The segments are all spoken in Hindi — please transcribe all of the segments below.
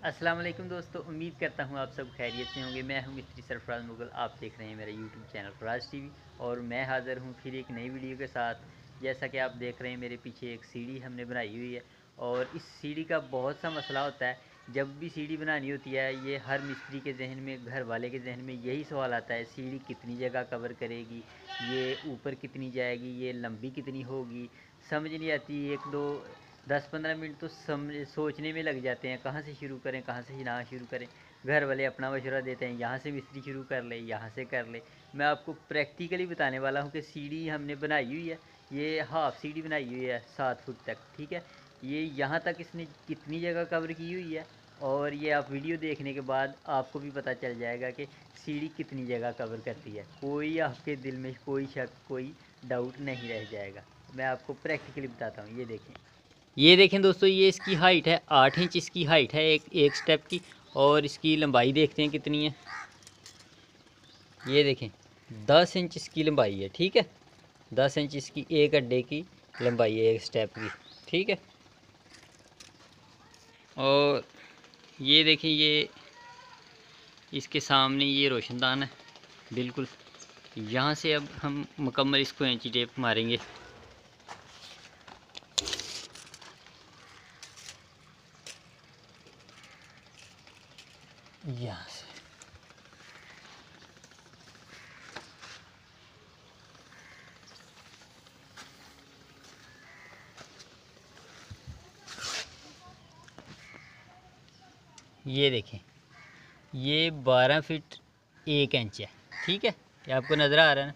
अस्सलाम वालेकुम दोस्तों, उम्मीद करता हूँ आप सब खैरियत से होंगे। मैं हूँ मिस्त्री सरफराज मुगल। आप देख रहे हैं मेरा यूट्यूब चैनल फराज टीवी और मैं हाज़िर हूँ फिर एक नई वीडियो के साथ। जैसा कि आप देख रहे हैं मेरे पीछे एक सीढ़ी हमने बनाई हुई है और इस सीढ़ी का बहुत सा मसला होता है। जब भी सीढ़ी बनानी होती है, ये हर मिस्त्री के जहन में, घर वाले के जहन में यही सवाल आता है, सीढ़ी कितनी जगह कवर करेगी, ये ऊपर कितनी जाएगी, ये लंबी कितनी होगी। समझ नहीं आती। 10-15 मिनट तो समझ सोचने में लग जाते हैं, कहाँ से शुरू करें, कहाँ से ना शुरू करें। घर वाले अपना मशवरा देते हैं, यहाँ से मिस्त्री शुरू कर ले, यहाँ से कर ले। मैं आपको प्रैक्टिकली बताने वाला हूँ कि सीढ़ी हमने बनाई हुई है। ये हाफ सीढ़ी बनाई हुई है 7 फुट तक, ठीक है। ये यहाँ तक इसने कितनी जगह कवर की हुई है और ये आप वीडियो देखने के बाद आपको भी पता चल जाएगा कि सीढ़ी कितनी जगह कवर करती है। कोई आपके दिल में कोई शक, कोई डाउट नहीं रह जाएगा। मैं आपको प्रैक्टिकली बताता हूँ। ये देखें दोस्तों, ये इसकी हाइट है 8 इंच। इसकी हाइट है एक स्टेप की। और इसकी लंबाई देखते हैं कितनी है। ये देखें 10 इंच इसकी लंबाई है, ठीक है। 10 इंच इसकी एक अड्डे की लंबाई है, एक स्टेप की, ठीक है। और ये देखें, ये इसके सामने ये रोशनदान है बिल्कुल। यहाँ से अब हम मुकम्मल इसको इंची टेप मारेंगे। यहाँ से ये देखें, ये 12 फीट 1 इंच है, ठीक है। ये आपको नज़र आ रहा है ना।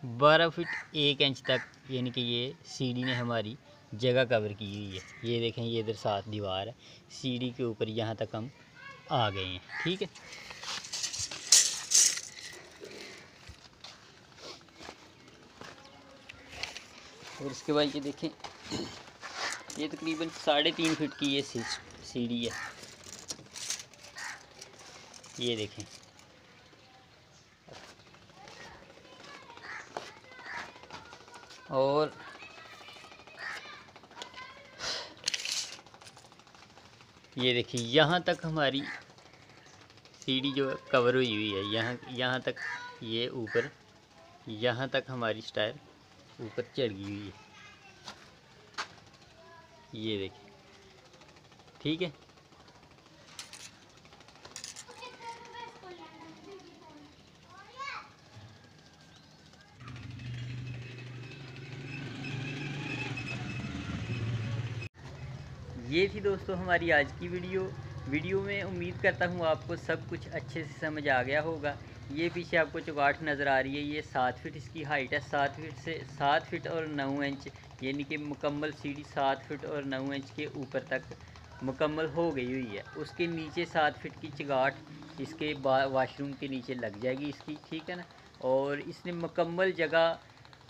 12 फीट 1 इंच तक यानी कि ये सीढ़ी ने हमारी जगह कवर की हुई है। ये देखें, ये इधर 7 दीवार है, सीढ़ी के ऊपर यहाँ तक हम आ गए हैं, ठीक है। और इसके बाद ये देखें, ये तकरीबन 3.5 फीट की ये सीढ़ी है। ये देखें, और ये देखिए यहाँ तक हमारी सीढ़ी जो कवर हुई है। यहाँ तक ये ऊपर, यहाँ तक हमारी स्टाइल ऊपर चढ़ गई हुई है। ये देखिए, ठीक है। ये थी दोस्तों हमारी आज की वीडियो में उम्मीद करता हूँ आपको सब कुछ अच्छे से समझ आ गया होगा। ये पीछे आपको चौगाठ नज़र आ रही है, ये 7 फीट इसकी हाइट है। 7 फीट और 9 इंच, यानी कि मुकम्मल सीढ़ी 7 फीट और 9 इंच के ऊपर तक मुकम्मल हो गई हुई है। उसके नीचे 7 फीट की चौगाठ इसके वाशरूम के नीचे लग जाएगी इसकी, ठीक है ना। और इसने मुकम्मल जगह,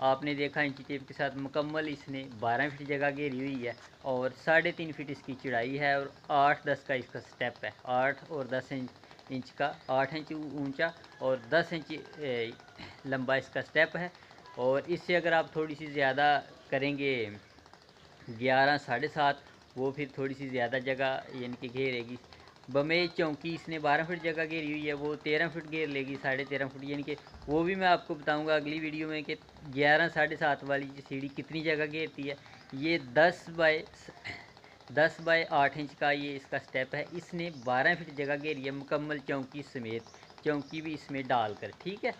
आपने देखा इंची टेप के साथ, मुकम्मल इसने 12 फीट जगह घेरी हुई है। और 3.5 फीट इसकी चौड़ाई है और 8-10 का इसका स्टेप है। 8 और 10 इंच का, 8 इंच ऊंचा और 10 इंच लंबा इसका स्टेप है। और इससे अगर आप थोड़ी सी ज़्यादा करेंगे, 11, 7.5, वो फिर थोड़ी सी ज़्यादा जगह यानी कि घेरेगी। बमेज चौकी इसने 12 फीट जगह घेरी हुई है, वो 13 फीट घेर लेगी, 13.5 फीट, यानी कि वो भी मैं आपको बताऊंगा अगली वीडियो में कि 11, 7.5 वाली सीढ़ी कितनी जगह घेरती है। ये 10 बाय 8 इंच का ये इसका स्टेप है। इसने 12 फीट जगह घेरी है मुकम्मल चौकी समेत, चौकी भी इसमें डालकर, ठीक है।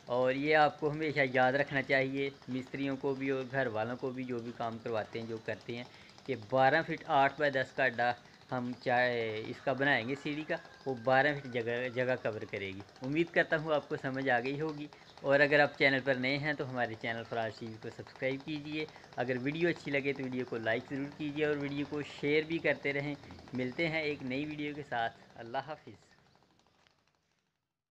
और ये आपको हमेशा याद रखना चाहिए, मिस्त्रियों को भी और घर वालों को भी, जो भी काम करवाते हैं, जो करते हैं, कि 12 फीट 8 बाय 10 का अड्डा हम चाहे इसका बनाएंगे सीढ़ी का, वो 12 फीट जगह कवर करेगी। उम्मीद करता हूँ आपको समझ आ गई होगी। और अगर आप चैनल पर नए हैं तो हमारे चैनल फराज टीवी को सब्सक्राइब कीजिए। अगर वीडियो अच्छी लगे तो वीडियो को लाइक ज़रूर कीजिए और वीडियो को शेयर भी करते रहें। मिलते हैं एक नई वीडियो के साथ। अल्लाह हाफिज़।